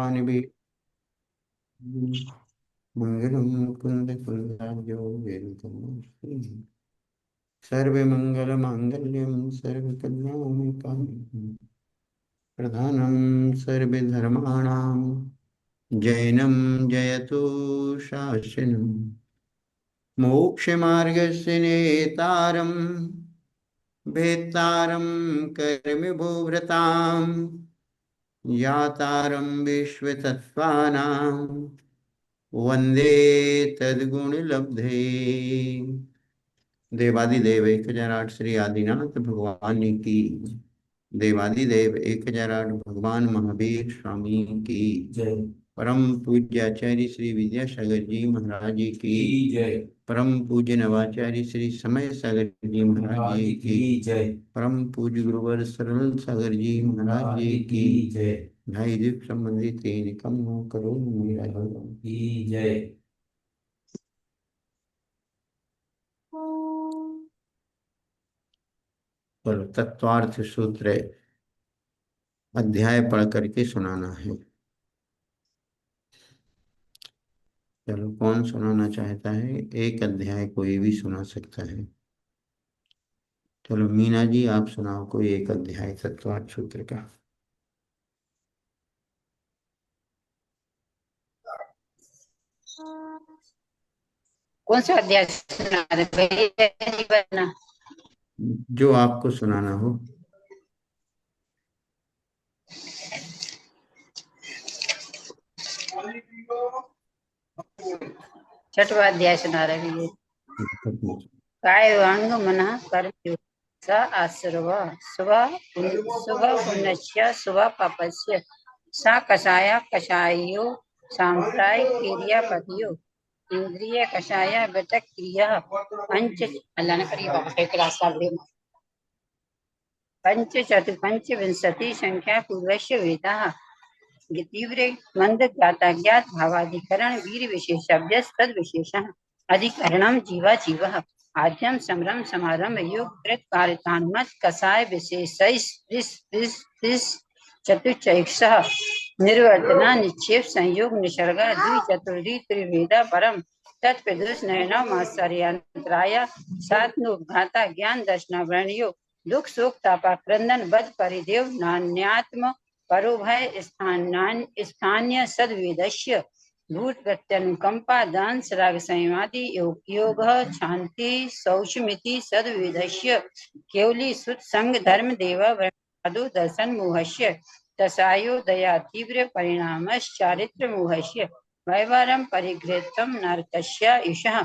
सर्वाणि भी मंगलम मुकुंद कुंदार्यो सर्वे मंगल मांगल्यम सर्व कल्याणकाम प्रधानम सर्वधर्माणां जैनम जयतु शासनम मोक्षमार्गस्य नेतारं भेत्तारं कर्मभूभृतां यातारं विश्वतत्त्वानां वन्दे तद्गुणलब्धे। देवादिदेव 1008 श्री आदिनाथ भगवान की। देवादिदेव 1008 भगवान महावीर स्वामी की जय। परम पूज्य आचार्य श्री विद्यासागर जी महाराज जी की जय। परम पूज्य नवाचार्य श्री समय सागर जी महाराज जी की जय। परम पूज्य गुरुवर सरल सागर जी महाराज जी की जय। ढाई दीप संबंधी तीन कम करो मेरा की जय। पर तत्वार्थ सूत्र अध्याय पढ़ करके सुनाना है। चलो, कौन सुनाना चाहता है? एक अध्याय कोई भी सुना सकता है। चलो मीना जी, आप सुनाओ कोई एक अध्याय तत्वार्थ सूत्र का। कौन सा अध्याय सुना रहे भैया? जो आपको सुनाना हो। छठवा अध्याय सुना रहे भैया। काय वांग मन कर्म स आश्रव शुभ शुभ पुण्यस्य शुभ पापस्य सा कषाया कषायो सांप्राय क्रियापतियो इंद्रिय कषाया घटक क्रिया पंच अल्लाह ने करी बाबा के क्लास पंचविंशति संख्या पूर्वस्य वेदाः तीव्रे मंद ज्ञाता ज्ञात भावाधिकरण वीर विशेषाभ्यस तद विशेषः अधिकरणम जीवा जीवः आद्यम समरम समारंभ योग कृत कार्यतान्मत कसाय विशेष चतुचैक्षः निर्वर्तना निक्षेप संयोग निसर्ग द्विचतुर्धी त्रिवेदा परम तत्प्रदोष नयनम आश्चर्यांतराय सात्नुघाता ज्ञान दर्शन वर्णयो दुख सुख तापा क्रंदन बद परिदेव नान्यात्म परोभय स्थान्य सद्वेदस्य भूत प्रत्यनुकंपा दान राग संयमादि योग शांति सौचमिति सद्वेदस्य केवली सुत संग धर्म देव ब्रह्मादो दर्शन मोहस्य तसायो दया तीव्र परिणामश्चारित्र मोहस्य वैवारम परिगृह्यम नरकस्य ईशः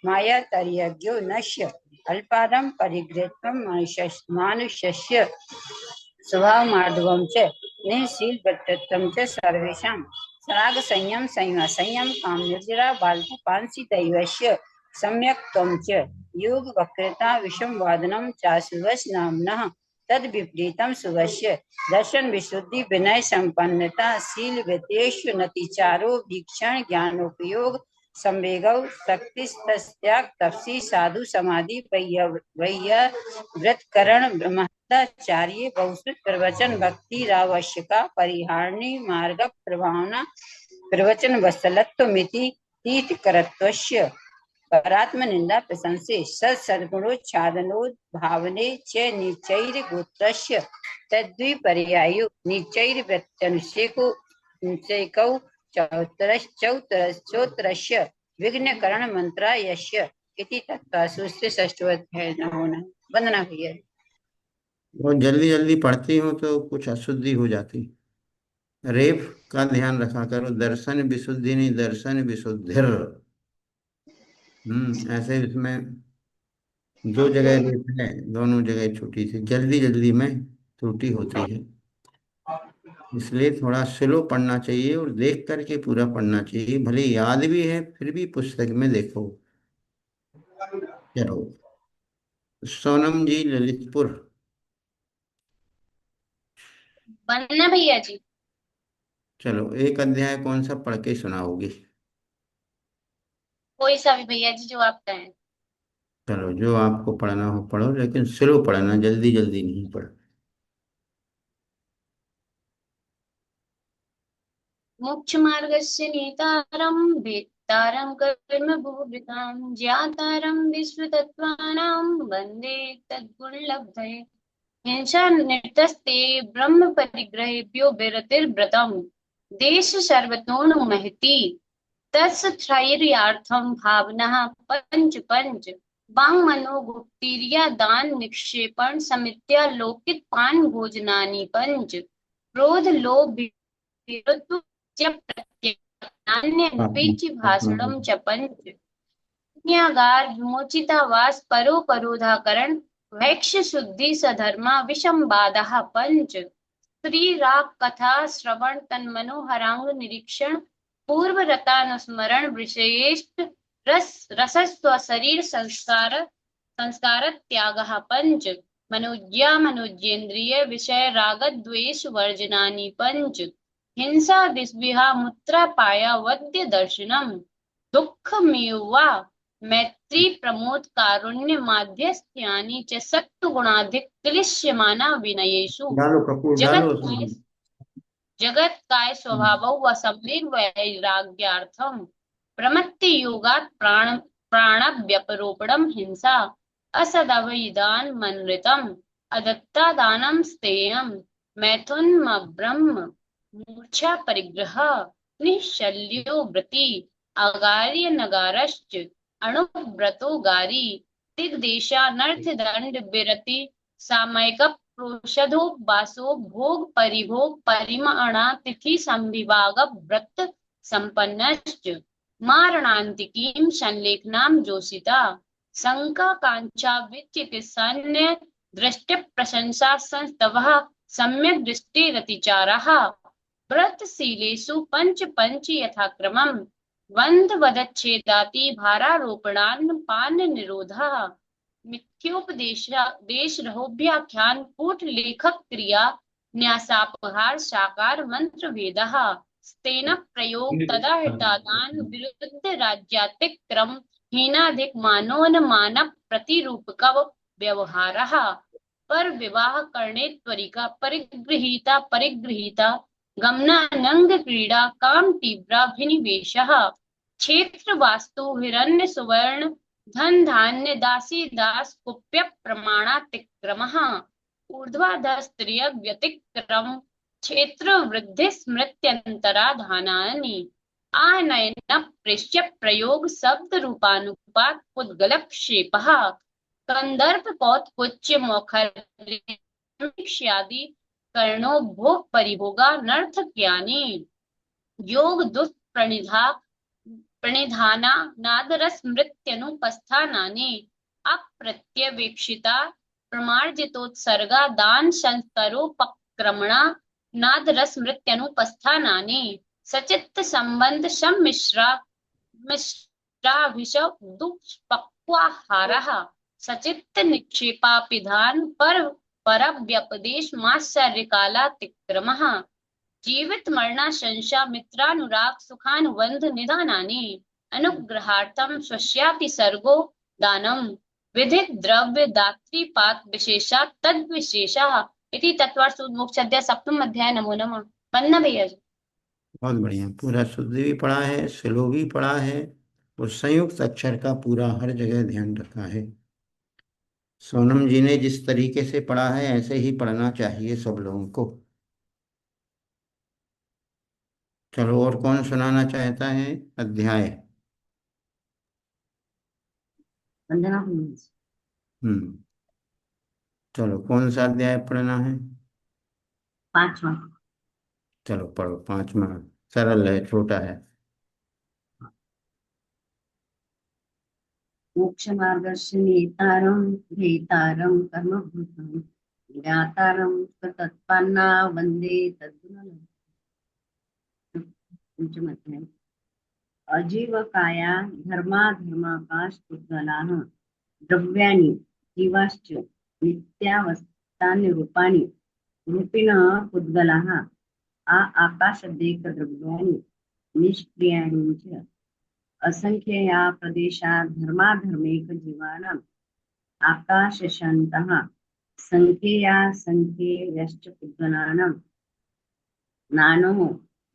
माया तर्यज्ञो नश्य अल्पारम परिगृह्यम मानुष्यस्य स्वभाव मार्दवम च निःशील व्यक्तित्वम च सर्वेषां सराग संयम संयम काम निर्जरा बालपांसी दैवस्य सम्यक त्वं च योग वक्रता विषम वादनम चाशुवश नाम्नः तद विपरीतम सुवश्य दर्शन विशुद्धि विनय संपन्नता शील व्यतेषु नतिचारो भीक्षण ज्ञानोपयोग संवेगौ शक्ति त्याग तपसी साधु समाधि वैय व्रत करण ब्रह्मचार्य बहुश्रुत प्रवचन भक्ति रावश्यका परिहारणी मार्ग प्रभावना प्रवचन वत्सलत्व मिति तीर्थ करत्वस्य परात्म निंदा प्रशंसे सद्गुणोच्छादनो भावने च निचैर गोत्रस्य तद्विपर्यायो निचैर प्रत्यनुषेको निचैकौ चौतरस्य विघ्न करण मंत्रा यस्य इति तत्वासुस्य षष्ठोऽध्याय न होना। वंदना भैया। वो जल्दी जल्दी पढ़ती हूँ तो कुछ अशुद्धि हो जाती। रेफ का ध्यान रखा करो। दर्शन विशुद्धि नहीं, दर्शन विशुद्धिर। ऐसे इसमें दो जगह रेफ है, दोनों जगह छोटी सी जल्दी जल्दी में त्रुटि होती है। इसलिए थोड़ा स्लो पढ़ना चाहिए और देख करके पूरा पढ़ना चाहिए। भले याद भी है फिर भी पुस्तक में देखो। चलो, सोनम जी ललितपुर। वंदना भैया जी। चलो, एक अध्याय कौन सा पढ़ के सुनाओगी? कोई सा भी भैया जी जो आप कहें। चलो, जो आपको पढ़ना हो पढ़ो, लेकिन स्लो पढ़ना, जल्दी जल्दी नहीं पढ़। मोक्षमार्गस्य नेतारं वेत्तारं कर्मभूभृतां ज्ञातारं विश्वतत्त्वानां वन्दे तद्गुणलब्धये हिंसा निरतस्ते ब्रह्म परिग्रहेभ्यो विरतिर्व्रतम् देश सर्वतोनु महति तत्स्थैर्यार्थं भावनः पंच पंच वांग मनोगुप्तिर्या दान निक्षेपण समित्या लोकित पान भोजनानि पंच क्रोध लोभ भीरुत्व च प्रत्यन्य भाषणं च पंच पुण्यागार विमोचितावास परोपरोधाकरण वैक्ष्य शुद्धि सधर्मा विषम बाधा पंच स्त्री राग कथा श्रवण तन्मनोहरांग निरीक्षण पूर्व रतानुस्मरण विशेष रसस्व शरीर संस्कार त्यागः पंच मनोज्ञा मनोज्ञेन्द्रिय विषय राग द्वेष वर्जनानि पंच हिंसा दिस्विहा मुत्रा पाया वद्य दर्शनम दुःखमेवा मैत्री प्रमोद कारुण्य माध्यस्थ्यानि च सत्वगुणाधिक क्लिश्यमाना विनयेषु डालो कपूर डालो उसमें। जगत काय स्वभाव व सम्यक वैराग्यार्थम प्रमत्ति योगात् प्राणव्यपरोपणम हिंसा असदवैदान मनृतम अदत्ता दानम स्तेयम मैथुन ब्रह्म मूर्छा परिग्रह निशल्यो व्रति अगार्य नगारश्च अणुव्रतो गारी दिग्देशानर्थ दंड विरति सामयिक प्रोषधो वासो भोग परिभोग परिमाणा तिथि संविभाग व्रत संपन्नश्च मारणांतिकीं संलेखनां जोषिता शंका कांक्षा विचिकित्सन्य दृष्टि प्रशंसा संस्तवः सम्यक दृष्टि रतिचारः व्रतशीलेषु पंच पंच यथाक्रमम् वंद वदच्छेदाति भारारोपणान् पान निरोधः मिथ्योपदेश रहोभ्याख्यान कूट लेखक क्रिया न्यासापहार साकार मंत्र भेदः स्तेन प्रयोग तदा हितादान विरुद्ध राज्यातिक क्रम हीनाधिक मानोन्मान प्रतिरूपक व्यवहारः पर विवाह करणे त्वरिका परिगृहीता परिगृहीता गमनानंग क्रीडा काम तीव्राभिनिवेशः क्षेत्र वास्तु हिरण्य सुवर्ण धन धान्य दासी दास कुप्य प्रमाणातिक्रमः ऊर्ध्वाधस्त्रिय व्यतिक्रम क्षेत्र वृद्धि स्मृत्यंतराधानानि आनयन प्रेष्य प्रयोग शब्द रूपानुपात उद्गलक्षेपः कंदर्प कौत्पुच्य मौखर्यादि कर्णो भोग परिभोगा नर्थक्यानि योग दुष्प्रणिधा प्रणिधाना नादरस मृत्यनुपस्थानानि अप्रत्यवेक्षिता प्रमार्जितोत्सर्गा दान संस्तरोपक्रमणा नादरस मृत्यनुपस्थानानि सचित्त संबंध सम्मिश्रा मिश्राभिष दुष्पक्वाहारः सचित्त निक्षेपापिधान पर व्यपदेश माश्चर्य कालातिक्रमः जीवित मरणा संशा मित्रानुराग सुखानुबंध निधानानि अनुग्रहार्थम स्वस्यापि सर्गो दानम विधित द्रव्य दात्रीपात विशेषा तद विशेषा इति तत्वार्थ मोक्ष अध्याय सप्तम अध्याय नमो नमः। वंदना भैया जी। बहुत बढ़िया, पूरा शुद्ध भी पढ़ा है, स्लो भी पढ़ा है और संयुक्त अक्षर का पूरा हर जगह ध्यान रखा है। सोनम जी ने जिस तरीके से पढ़ा है ऐसे ही पढ़ना चाहिए सब लोगों को। चलो, और कौन सुनाना चाहता है अध्याय? वंदना चलो, कौन सा अध्याय पढ़ना है? पांचवा। चलो पढ़ो, पांचवा सरल है, छोटा है। मोक्ष मार्गस्य नेतारं भेतारं कर्मभूतं ज्ञातारं तत्पन्ना वन्दे तद्गुणम्। पंचमअध्याय। अजीवकाया धर्माधर्माकाश पुद्गलाः द्रव्याणि जीवाश्च नित्यावस्थानि रूपाणि रूपिणः पुद्गलाः आकाशदेकद्रव्याणि निष्क्रियाणि च असंख्यया प्रदेशा धर्माधर्मेक जीवानाम् आकाशशान्तः संख्यया संख्येयश्च पुद्गलानां नानो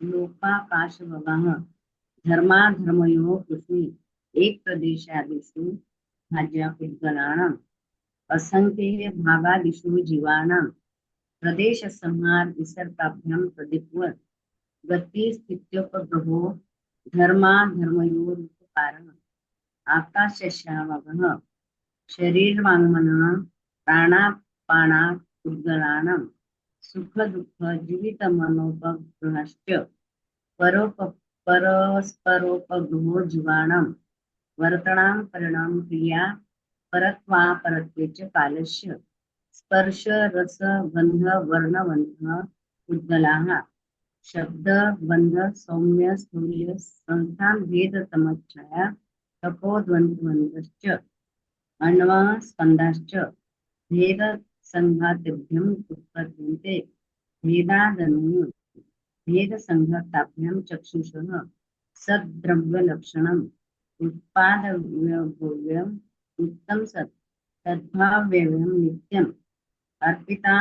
लोकाकाशवगः धर्माधर्मयोः कुस्मि एक प्रदेशादिषु भाज्या पुद्गलानाम् असंख्ये भागादिषु जीवानां प्रदेश संहार विसर्गाभ्यां प्रदीपवत् गति स्थित्योपग्रहो धर्माधर्मयोरुपकारः आकाशस्यावगः शरीरवाङ्मनः प्राणापानात् पुद्गलानां सुख दुःख जीवितमनोपग्रहश्च परस्परोपग्रहो जीवानां वर्तनां परिणाम क्रिया परत्वापरत्वे च कालस्य स्पर्श रस गंध वर्णवन्तः उद्गलाः शब्द बंध सौम्य स्थूल्य संस्थान भेद समुच्चय तपोद्वन्द्वश्च अन्वः स्कन्धाश्च भेद संघातिभ्यम् उत्पद्यन्ते भेदादनु भेद संघाताभ्यां चक्षुषः सद्द्रव्यलक्षणम् उत्पादव्यव्यम् उत्तम सत् तद्भाव्यव्यम् नित्यम् अर्पिता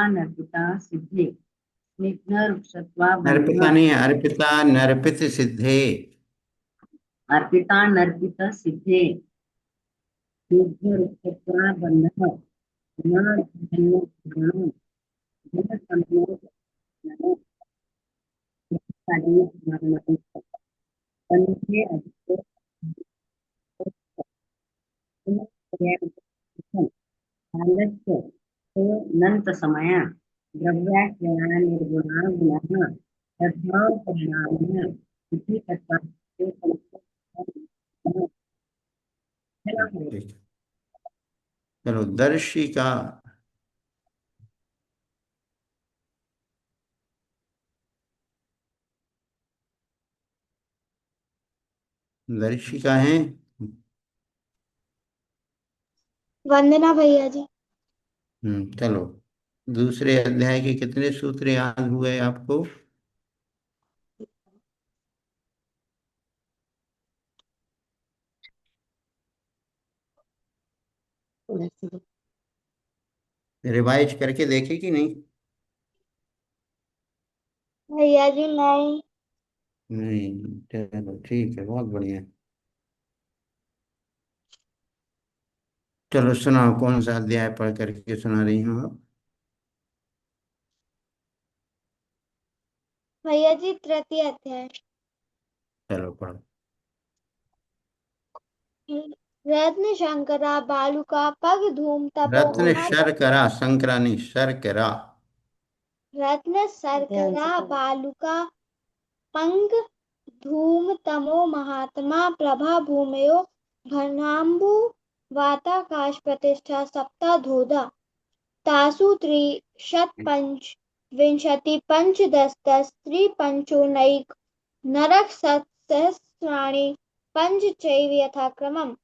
सिद्धे स्निग्ध रुक्षत्वा अर्पिता बन्धः नहीं, अर्पिता नर्पित सिद्धे। अर्पिता नर्पित सिद्धे स्निग्ध रुक्षत्वा बन्धः न धन्यो गणो धन सम्यो गणो कार्ये स्मरणं बन्धे अधिको कालस्य तो नंत समय द्रव्याश्रया निर्गुणा गुणः तद्भाव परिणामः इति तत्त्वास्य ठीक। चलो, दर्शिका। दर्शिका है। वंदना भैया जी। चलो, दूसरे अध्याय के कितने सूत्र याद हुए आपको? रिवाइज करके देखे कि नहीं? भैया जी नहीं। नहीं, चलो ठीक है, बहुत बढ़िया। चलो सुनाओ, कौन सा अध्याय पढ़ करके सुना रही हूँ आप? भैया जी तृतीय अध्याय। चलो पढ़ो। रत्न शंकरा बालुका पग धूम तपो रत्न शर्करा, शंकरा नहीं, शर्करा। रत्न शर्करा बालुका पंग धूम तमो महात्मा प्रभा भूमयो घनाम्बु वाताकाश प्रतिष्ठा सप्ता धोधा तासु त्रिशत पंचविंशति पंचदश त्रिपंचोनैक नरक सहस्राणि पंचचैव यथाक्रमम्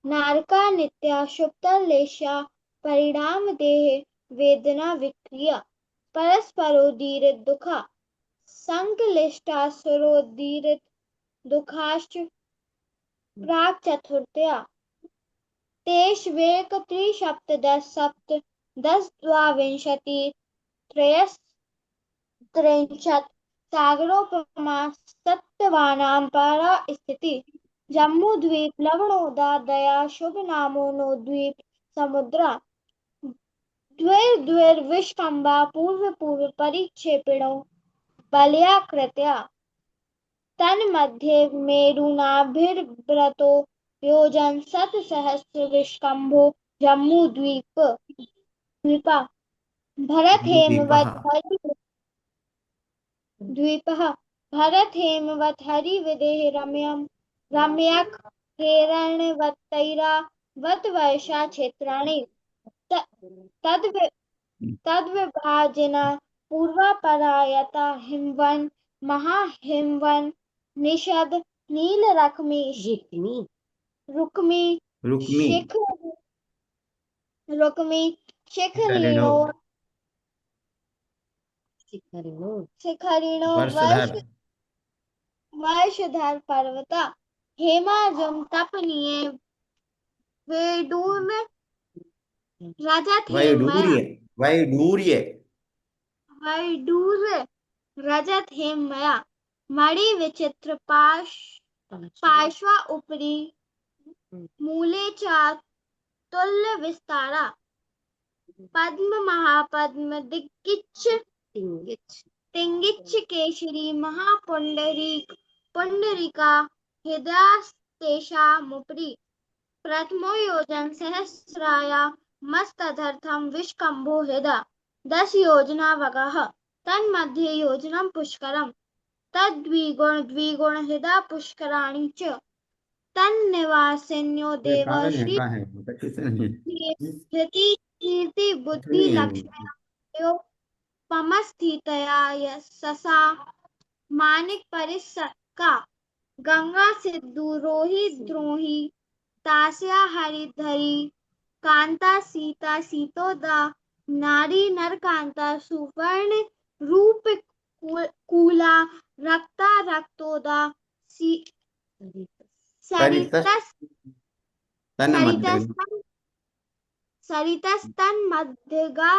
नारका नित्या शुक्तलेशा परिणाम देहे वेदना विक्रिया परस्परोदीरित दुखा संकलिष्टासुरोदीरित दुखाश्च प्राक् चतुर्थया तेष्वेक त्रिसप्तदश सप्तदश द्वाविंशति त्रयस्त्रिंशत् सागरोपमा सत्यवानां परा स्थिति जम्मू द्वीप लवणोदा दया शुभ नामो नो द्वीप समुद्रा द्विर्विष्कम्बा पूर्व परिक्षेपिणो बलयाकृत्या तन्मध्ये मेरुनाभिर्व्रतो योजन शतसहस्र विष्कम्भो जम्मू द्वीपा भरत हेमवत् हरिविदेह रम्यक हिरण्यवत्तैरावत वर्षा क्षेत्राणि तद्विभाजिना पूर्वापरायता हिमवन महाहिमवन निषद नीलरश्मि रुक्मी शिखरिणो वर्षधर पर्वता हेमाजम तपनीय वेडूर रजत वैडूर्य रजत हेमया मणि विचित्र पार्श्वा उपरि मूले च तुल्य विस्तारा पद्म महापद्म दिग्गिच्छ तिंगिच्छ केशरी पुंडरीका हृदयस्तेषामुपरि प्रथमो योजन सहस्राया मस्तदर्थं विष्कम्भो हृदा 10 योजना वगः तन्मध्ये योजनं पुष्करम् द्विगुण हृदा पुष्कराणि च तन्निवासिन्यो ये देव कागज है श्री का है बेटा, कितने हैं? धृति कीर्ति बुद्धि कितनी है? लक्ष्मण पमस्थितया यशसा मानिक परिसका गंगा सिद्धू रोहि द्रोही तास्या हरिधरी कांता सीता सीतोदा नारी नरकांता सुवर्ण रूप कूला रक्ता रक्तोदा सरितस तन्मध्यगा सरितस्तन्मध्यगा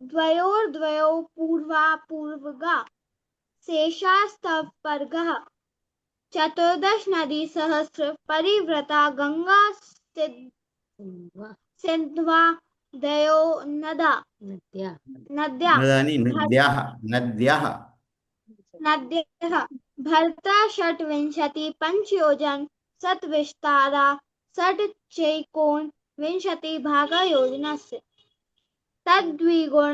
द्वयोर्द्वयो पूर्वगा शेषास्तपर्गः 14 नदी सहस्र परिवृता गंगा सिन्ध्वा दयो नद्या नदानि नद्याः नद्याः नद्यः भर्ता षट्विंशति पंचयोजन सत्विस्तारा षट्चैकोन विंशति भागा योजनस्य द्विगुण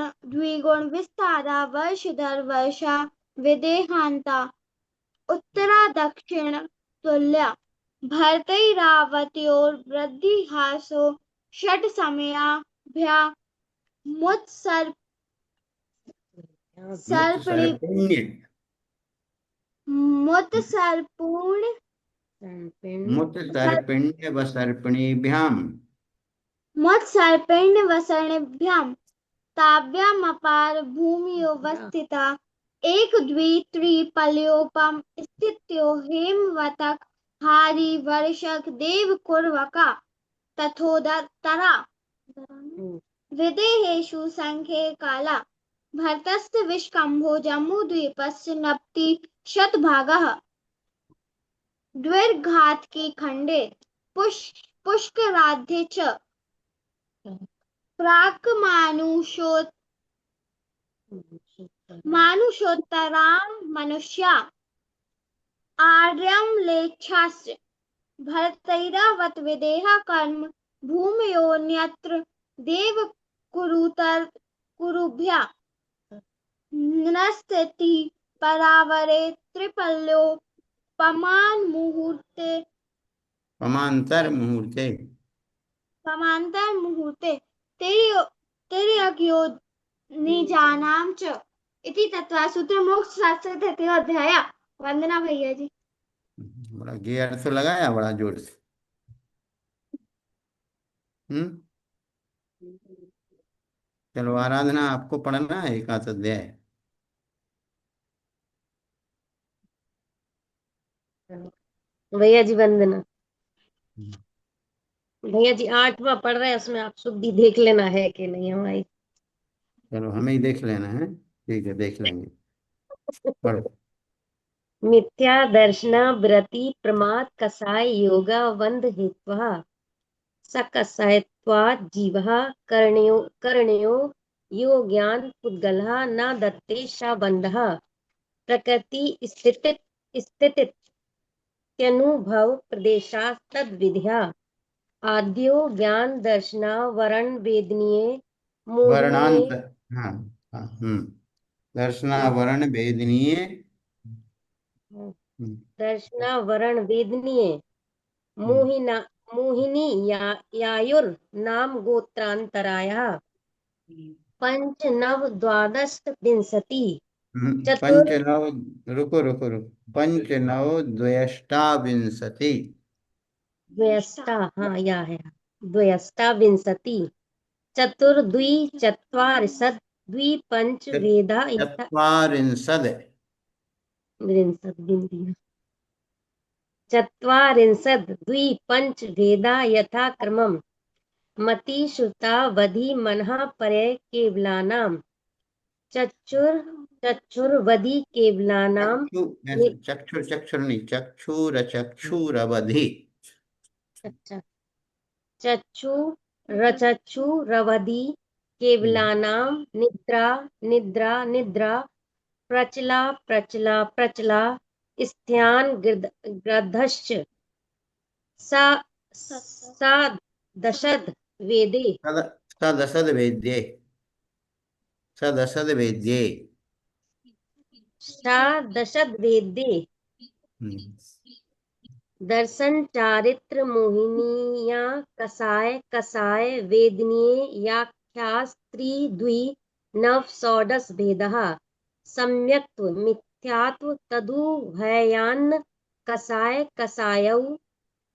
विस्तारा वर्षधर वर्षा विदेहांता उत्तरा दक्षिण तुल्या भर्तैरावत्योर वृद्धिहासो षट समयाभ्या मुत्सर्प मुत्सर्पिण्य मुत्सर्पूर्ण मुत्सर्पिण्य वसर्पिणीभ्यां मुत्सर्पिण्यवसर्णिभ्यां ताभ्यामपार भूम्योऽवस्थिता एक द्वि त्रिपल्योपम स्थित्यो हेमवतक हारी वर्षक देवकुर्वका तथोदतरा विदेहेषु संख्ये काला भरतस्य विष्कम्भो जम्बूद्वीपस्य 90 द्विर्घातकी खंडे पुष्कराध्ये च प्राक् मानुषोत्तरां मनुष्या आर्यं लेच्छास्य भरतैरावत विदेहा कर्म भूमयोऽन्यत्र देव कुरुभ्या नस्ति परावरे त्रिपल्यो पमांतर मुहूर्ते तिर्यज्ञो निजानां च इति तत्त्वा सूत्र मोक्ष शास्त्र 33वां अध्याय। वंदना भैया जी। बड़ा गे अर्थ लगाया बड़ा जोर से। चलो आराधना आपको पढ़ना है 1 अध्याय। भैया जी वंदना। भैया जी 8वां पढ़ रहे हैं, उसमें आप शुद्धि देख लेना है कि नहीं हमारी। चलो हमें ही देख लेना है, ठीक है देख लेंगे। पढ़ो। मिथ्या दर्शना व्रति प्रमाद कसाय योगा वंद हेत्वा सकसायत्वात् जीवः कर्णयो यो ज्ञान पुद्गलः न दत्ते शाबन्धः प्रकृति स्थित्यनुभव प्रदेशात् तद्विद्या आद्यो ज्ञान दर्शना वर्ण वेदनीय वर्णांत हाँ दर्शना वर्ण वेदनीय दर्शना वर्ण वेदनीय मोहिनी यायुर नाम गोत्रांतरायः पंच नव द्वादश विंशति पंच नव रुको पंच नव द्वयष्टाविंशति द्वयष्टा हाँ या है द्वयष्टा विंशति चतुर्द्वि चत्वारिंशत् द्वि पंच वेदा चत्वारिंशत् द्वि पंच वेदा यथा क्रमम् मति श्रुता वधि मनः परे केवलानां चक्षुर चक्षुर्वदी केवलानाम चक्षुर चक्षुर नहीं, चक्षुरवधि। अच्छा, चक्षुरवदी केवलानाम निद्रा निद्रा निद्रा प्रचला प्रचला प्रचला स्त्यान गृधश्च सा सा दशद वेदे सदसद वेद्ये, सदसद वेद्ये। सा दशद वेदे दर्शन चारित्र मोहिनीया कसाय कसाय वेदनीय याख्या स्त्री द्वि नव षोडश भेदः सम्यक्त्व मिथ्यात्व तदुभयान्न कसाय कसायौ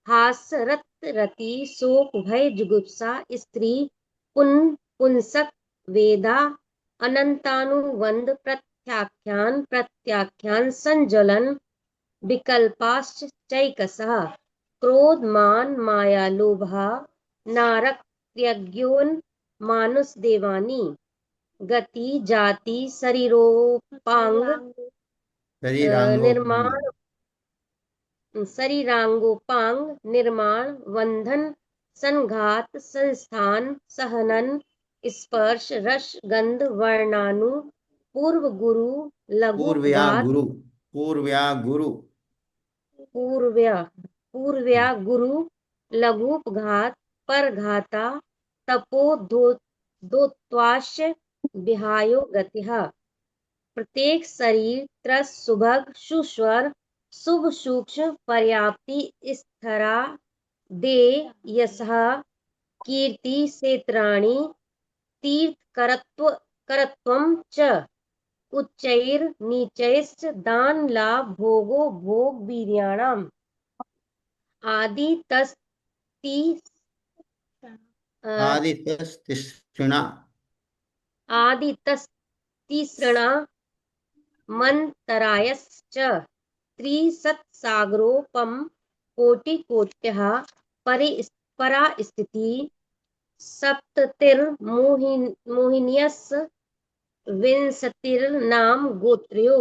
हास्यरत रति शोक भय जुगुप्सा स्त्री पुंसक वेदा अनंतानुवंद प्रत्याख्यान प्रत्याख्यान संज्वलन विकल्पाश्च चैकसः क्रोध मान माया लोभा नारक यज्ञोन मानुष देवानी गति जाति शरीरोपांग निर्माण शरीरांगोपांग निर्माण बंधन संघात संस्थान सहनन स्पर्श रस गंध वर्णानु पूर्व गुरु लघु पूर्व्या घात गुरु, पूर्व्या गुरु, पूर्व्या गुरु लघुपघात परघाता तपो दोत्वाश विहायो गतिः प्रत्येक शरीर त्रस सुभग सुस्वर शुभ सूक्ष्म पर्याप्ति स्थरा दे यशः कीर्ति क्षेत्राणि तीर्थ करत्वं च उच्चैर नीचैश्च दान लाभ भोगो भोग वीर्याणाम् आदि तस्ति आदितस्तिष्ठिणा, आदि तस्तिसृणा मंतरायश्च त्रिसत्सागरोपम कोटिकोट्यः परा स्थिति सप्ततिर्मोहिन्यस् विंशतिर्नाम गोत्र्यो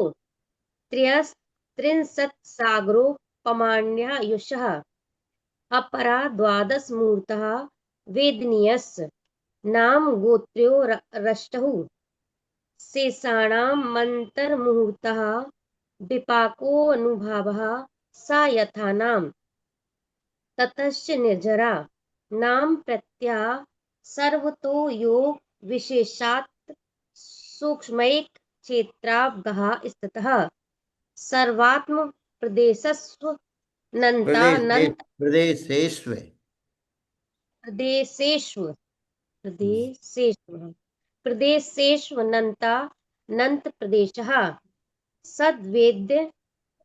त्रिंशत्सागरोपमाण्यायुषः अपरा द्वादश मूर्तः वेदनीयस् नाम गोत्र्यो रष्टुः शेषाणां मन्तर्मुहूर्तः विपाकोऽनुभावः सा यथा नाम ततश्च निर्जरा नाम प्रत्यय सर्वतो योग विशेषात् सूक्ष्मैक क्षेत्रावगः स्थितः सर्वात्म प्रदेशस्व नन्तानन्त प्रदेशेष्व प्रदेशेष्व प्रदेशेष्वनन्त प्रदेशः सद्वेद्य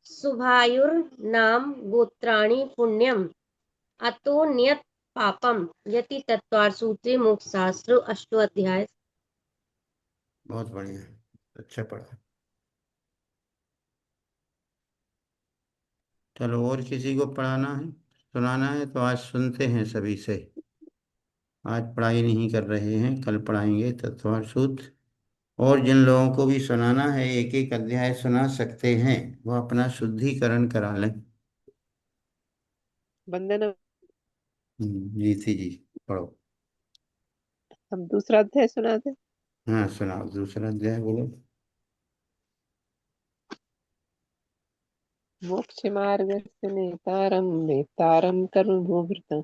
शुभायुर्नाम गोत्राणि पुण्यम अतो नियत पापम यति तत्वार सूत्रे मोक्ष शास्त्र 8वां अध्याय। बहुत बढ़िया, अच्छा पढ़ा। चलो, और किसी को पढ़ाना है, सुनाना है तो आज सुनते हैं सभी से। आज पढ़ाई नहीं कर रहे हैं, कल पढ़ाएंगे तत्वार सूत्र। और जिन लोगों को भी सुनाना है, एक एक अध्याय सुना सकते हैं, वो अपना शुद्धिकरण करा लें। वंदना, जी थी जी, पढ़ो। हम दूसरा अध्याय सुनाते। हाँ सुनाओ, दूसरा अध्याय बोलो। मोक्ष मार्गस्य नेतारं वेत्तारं कर्मभूभृतं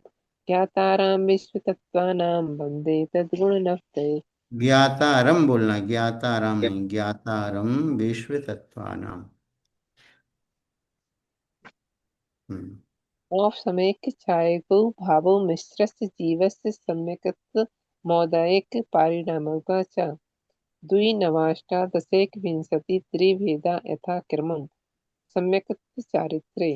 ज्ञातारां विश्वतत्त्वानां वन्दे तद्गुणनफ्तये। ज्ञातारम बोलना, ज्ञाताराम नहीं, ज्ञातारम विश्व तत्वानाम। ऑफ समैक्य छायको भावो मिश्रस्य जीवस्य सम्यक्त्व मौदायिक पारिणामका च द्विनवाष्टादशैकविंशति त्रिभेदा यथा क्रमम् सम्यक्त्व चारित्रे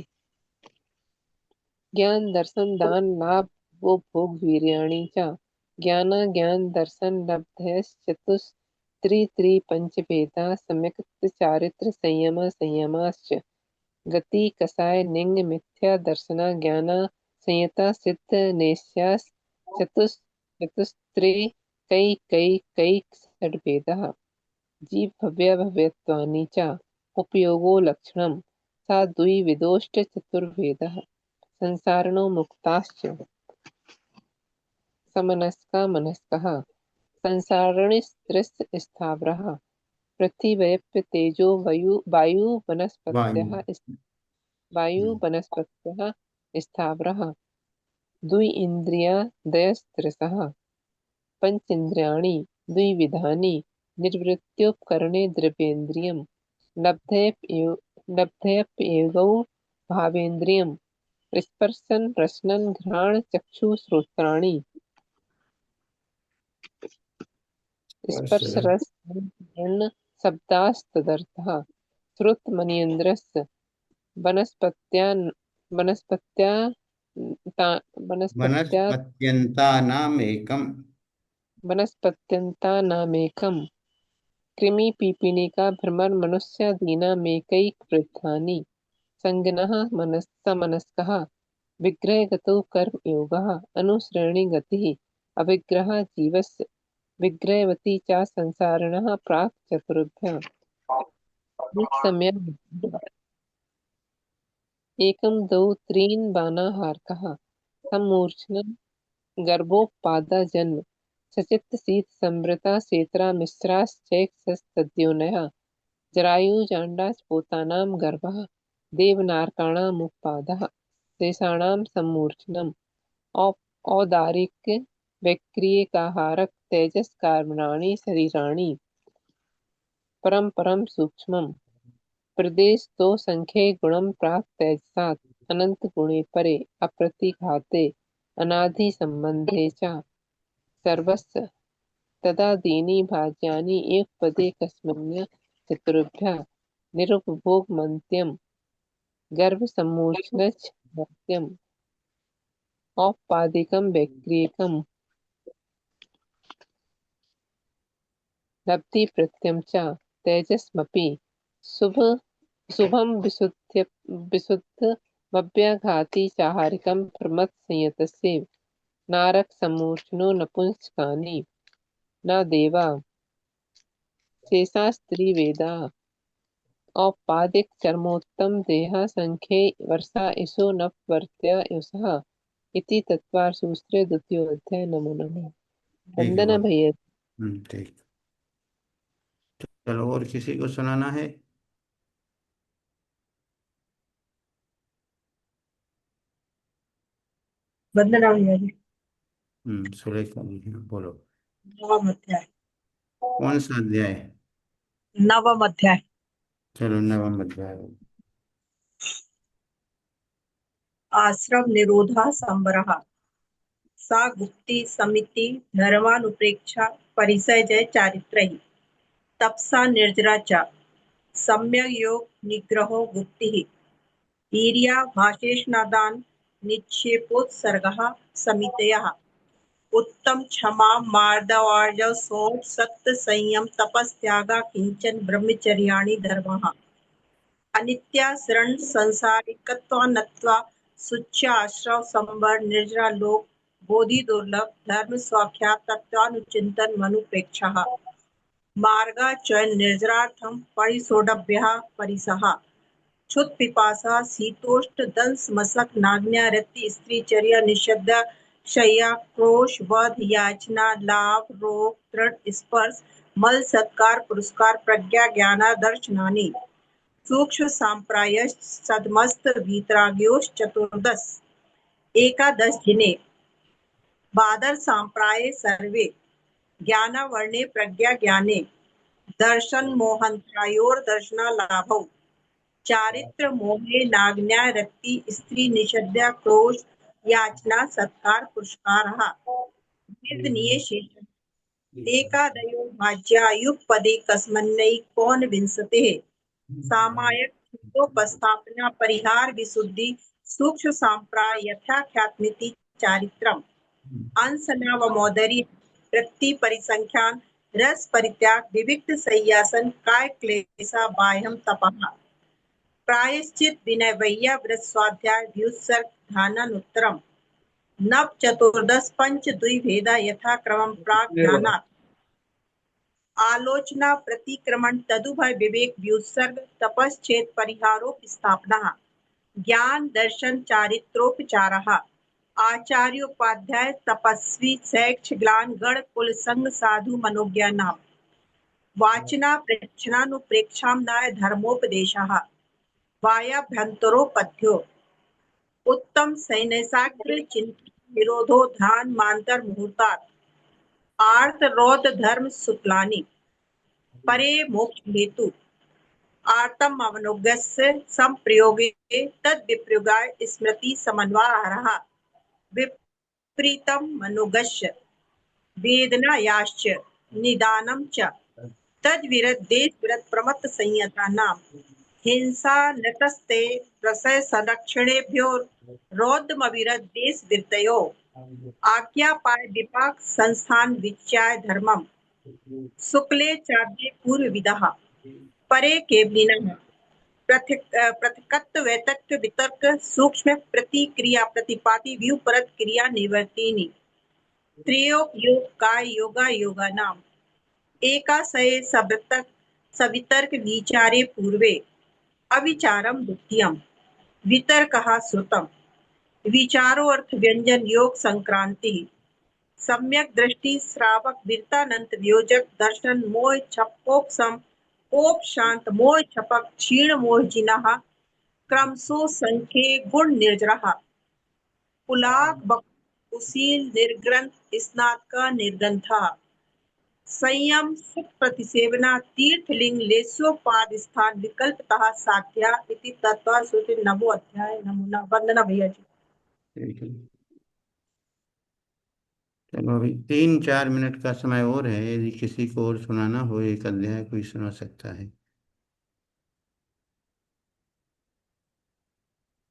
ज्ञान दर्शन दान लाभ वो भोग वीर्याणि च ज्ञान ज्ञान दर्शन लब्धश्चतुस्त्रि पंचभेदा सम्यक् चारित्र संयम संयमाश्च गति कसाय निंग मिथ्या दर्शना ज्ञान संयता सिद्ध नेस्यास् चतुस्त्रि कई षड्भेदः जीव भव्य भव्यत्वानि च उपयोगो लक्षणं सा द्विविदोष्ट चतुर्वेदः संसारिणो मुक्ताश्च समनस्का मनस्कः संसारिणस्त्रिस् स्थावरः पृथिव्यप्य तेजो वायु वनस्पतयः स्थावरः द्वि इन्द्रियादयस्त्रिशः पंचेन्द्रियाणि द्विविधानि निर्वृत्योपकरणे द्रव्येन्द्रियं लब्धयप्येवौ भावेन्द्रियं स्पर्शन रसनं घ्राण चक्षुश्रोत्राणि स्पर्शरसगन्ध शब्दास्तदर्थः श्रुतमनीन्द्रस्य वनस्पत्यन्तानामेकं कृमिपिपीलिका भ्रमर मनुष्यादीनामेकैकवृद्धानि संज्ञः समनस्कः विग्रहगतो कर्म योगः अनुसरणी गतिः अविग्रहः जीवस्य विग्रहवती च संसारिणः प्राक् चतुर्भ्यः एकं द्वौ त्रीन् बाणाहारकः सम्मूर्छनं गर्भोत्पादा जन्म सचित्त शीत संवृता सेत्रा मिश्राश्चैक्षस्तद्योनयः जरायुजाण्डास्पोतानां गर्भः देवनारकाणामुत्पादः शेषाणां सम्मूर्छनम् औदारिक्य वैक्रियकाहारक तेजस्कार्मणानि शरीराणि परं सूक्ष्मम् प्रदेश तो संख्ये गुणं प्राक् तेजसात् अनंत गुणे परे अप्रतिघाते अनादि संबंधे च सर्वस्य तदादीनि भाज्यानि एक पदे कस्मिन् चतुर्भ्यः निरुपभोगमन्त्यं गर्भसम्मूर्छनश्च मर्त्यम् औपादिकं वैक्रियकं लब्धि प्रत्यं च तेजस्मपि शुभं विशुद्धमभ्याघाति चाहारिकं प्रमत्संयतस्य नारक सम्मूर्छनो नपुंसकानि न देवा शेषास्त्रिवेदा औपादिक चर्मोत्तम देह संख्ये वर्षा इसो नवर्त्य युषः इति तत्त्वसूत्रे द्वितीयोऽध्याय। नमो नमः। वंदना भैया। ठीक, चलो और किसी को सुनाना है? वंदना भैया जी। सुरेखा जी बोलो। नवम अध्याय। कौन सा अध्याय? नवम अध्याय। चलो नवम अध्याय। आश्रम निरोधा संवरः सा गुप्ति समिति धर्मानुप्रेक्षा परिसय जय चारित्रैः तपसा निर्जरा च सम्यक योग निग्रहो गुप्तिः वीर्या भाषेशनादान निक्षेपोत्सर्गः समितयः उत्तम क्षमा मार्दवार्जव सोम सत्य संयम तपस्त्यागा किंचन ब्रह्मचर्याणि धर्मः अनित्या शरण संसारिकत्वानत्वा शुच्याश्रव संवर निर्जरा लोक बोधि दुर्लभ धर्म स्वाख्यात तत्वानुचिंतन मनुप्रेक्षः मार्गा च निर्जरार्थं परिसोडभ्यः परिसः क्षुत पिपासा शीतोष्ट दंस मसक नाग्न्या रति स्त्रीचर्या निषिद्ध शय्या क्रोश वध याचना लाभ रोग तृण स्पर्श मल सत्कार पुरस्कार प्रज्ञा ज्ञानादर्शनानि सूक्ष्म सांप्रायश्च सदमस्त वीतराग्योश्च चतुर्दश एकादश जिने बादर सांप्राये सर्वे ज्ञानावर्णे प्रज्ञा ज्ञाने दर्शन मोहंत्रायोर दर्शना लाभौ चारित्र मोहे नाग्न्या रक्ति स्त्री निषद्या क्रोश याचना सत्कार पुरस्कारः निर्दनीय शेष एकादयो भाज्या युगपदे कस्मन्नै कौन विंशतेः सामायक चित्तोपस्थापना परिहार विशुद्धि सूक्ष्म सांप्राय यथाख्यात्मिति चारित्रम अंशनावमोदरी वृत्ति परिसंख्यान रस परित्याग विविक्त सय्यासन काय क्लेशा बाह्यम तपः प्रायश्चित विनय वैया व्रत स्वाध्याय व्युत्सर्ग ध्यानानुत्तरम नव चतुर्दश पंच द्विभेदा यथा क्रमं प्राक ध्यानात् आलोचना प्रतिक्रमण तदुभय विवेक व्युत्सर्ग तपश्चेत परिहारोपस्थापना ज्ञान दर्शन चारित्रोपचारः आचार्योपाध्याय तपस्वी शैक्ष ग्लान गण कुल संग साधु मनोज्ञानां वाचना प्रेक्षणानुप्रेक्षाम्नाय धर्मोपदेशः वायाभ्यन्तरोपथ्यो उत्तम सैन्यसाग्र चिंतन निरोधो ध्यान मांतर मुहूर्तात् आर्त रौद्र धर्म शुक्लानि परे मोक्ष हेतु आर्तम अवनुगस्य संप्रयोगे तद विप्रयोगाय स्मृति समन्वयः विपरीतम मनुगस्य वेदनायाश्च निदानं च तद विरत देश विरत प्रमत्त संयतानां हिंसा नतस्ते प्रसय संरक्षणेभ्यो रौद्रमविरत देश विरतयो आज्ञापाय विपाक संस्थान विच्याय धर्मम शुक्ले चाद्ये पूर्वविदः परे केवलिनः पृथक्त्व वैतक्त्व वितर्क सूक्ष्म प्रतिक्रिया प्रतिपाति व्यूपरत क्रिया निवर्तिनी त्रयोक योग काय योगा योगानाम एकाशये सवितर्क सवितर्क विचारे पूर्वे अविचारम द्वितीयम् वितर्कः श्रुतम् विचारो अर्थ व्यंजन योग संक्रांति सम्यक दृष्टि श्रावक वीरतानंत वियोजक दर्शन मोह छपोपसम कोप शांत मोह छपक क्षीण मोह जिनः क्रमशो संख्ये गुण निर्जरः पुलाक बकुशील निर्ग्रंथ स्नातक निर्गंथः संयम सुख प्रतिसेवना तीर्थलिंग लेस्योपाद स्थान विकल्पतः साध्या इति तत्त्वसूत्र नवो अध्याय नमूना वंदना भैया जी। ठीक है। चलो अभी 3-4 मिनट का समय और है, यदि किसी को और सुनाना हो एक अध्याय कोई सुना सकता है।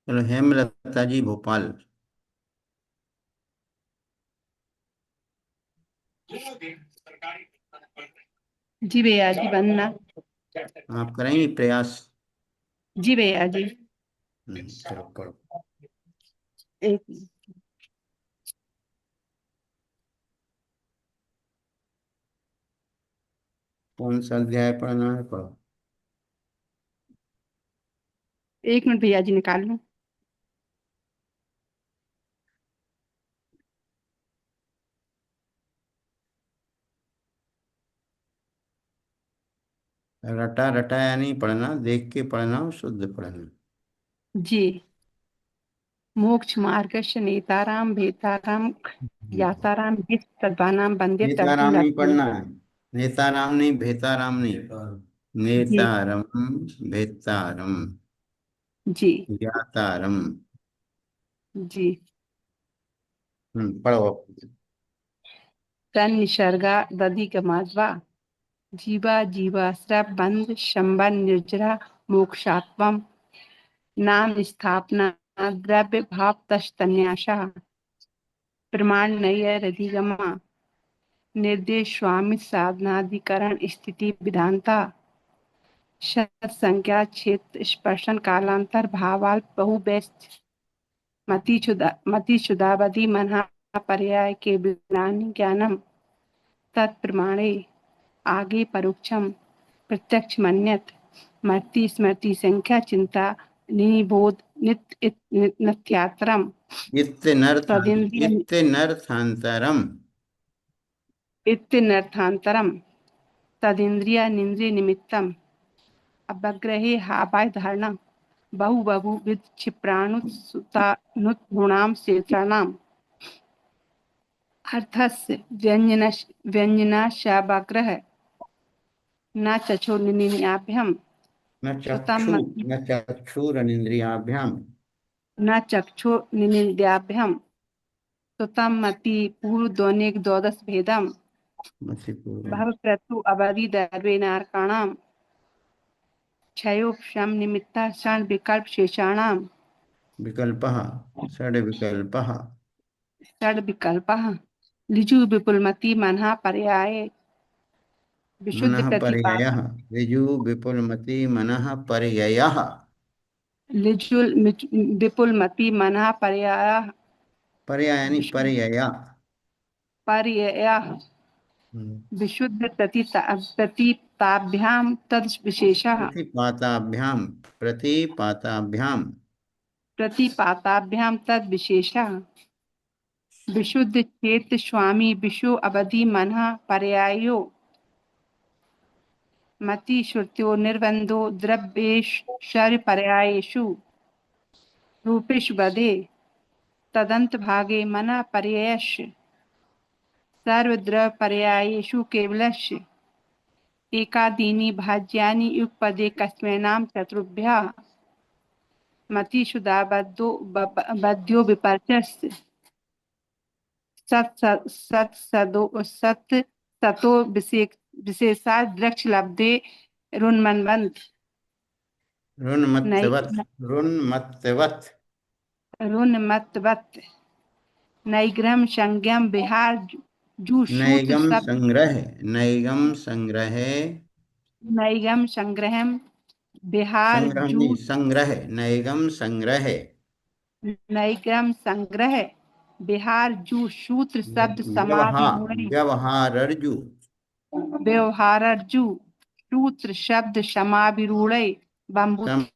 चलो हेमलता जी भोपाल। जी भैया जी वंदना। आप करेंगे प्रयास? जी भैया जी। चलो पढ़ो। एक कौन सा अध्याय पढ़ना है पढ़ो। एक मिनट भैया जी निकाल लूं। रटा रटाया नहीं पढ़ना, देख के पढ़ना और शुद्ध पढ़ना। जी। मोक्ष मार्गस्य नेताराम भेताराम याताराम सद्भानाम वंदे नेताराम तर्जुन नहीं लक्ष्मण। पढ़ना है, नेताराम नहीं, भेताराम नहीं, जी नेतारम भेतारम जी ज्ञातारम। जी। पढ़ो। तन निसर्गा दधि कमाज्वा जीवा जीवाश्रा बंध शंबन निर्जरा मोक्षात्वम नाम स्थापना द्रव्य भाव तन्यासा प्रमाण नय रधिगमा निर्देश स्वामी साधनाधिकरण स्थिति विधानता शत संख्या क्षेत्र स्पर्शन कालांतर भावाल्प बहुव्यस्त मति शुदावधि मनहा पर्याय के विज्ञानी ज्ञानम तत्प्रमाणे आगे परोक्षम प्रत्यक्ष मन्यत मर्ति स्मृति संख्या चिंता निबोध नित्यात्रम इत्यनर्थांतरम इत्यनर्थांतरम तदिंद्रिय निंद्रिय निमित्तम अपग्रहे हापाय धारणा बहु बहुविध क्षिप्राणुसुतानुगुणाम क्षेत्राणाम अर्थस्य व्यंजनाशावाग्रह न चक्षुर्निन्याभ्यम न चक्षुरनिन्द्रियाभ्याम न चक्षुर्निन्याभ्यम सुतम मति पूर्व द्वनिक द्वादश भेदम भव प्रतु अवधि दैर्वेनार्काणाम क्षयोपशम निमित्ता क्षण विकल्प शेषाणाम विकल्पः षड् विकल्पः षड् विकल्पः लिजु विपुलमति मनः पर्याये विशुद्ध मनः पर्ययः प्रतिपादन ऋजु विपुलमति मनः पर्ययः लिजुल विपुलमति मनः पर्याय पर्याय यानी पर्यय पर्ययः विशुद्ध प्रतीताभ्यां तद विशेषः प्रतिपाताभ्यां तद विशेषः विशुद्ध चेत स्वामी विशु अवधि मनः पर्यायो मति श्रुत्यो निर्बंधो द्रव्येश्वर पर्यायेषु रूपेषु वदे तदंत भागे मनः पर्यायस्य सर्वद्रव्य पर्यायेषु केवलस्य एकादीनि भाज्यानि युगपदे कस्मैनां चतुर्भ्यः मतिषु बद्यो विपर्यस्य सतो विशेषात् द्रक्ष लब्धे रुन्मत्तवत् नैग्रम संज्ञम विहार नैगम संग्रहम बिहार नैगम संग्रह बिहार जू सूत्र शब्द व्यवहारर्जु सूत्र शब्द समाविरूढ़ बम्बुति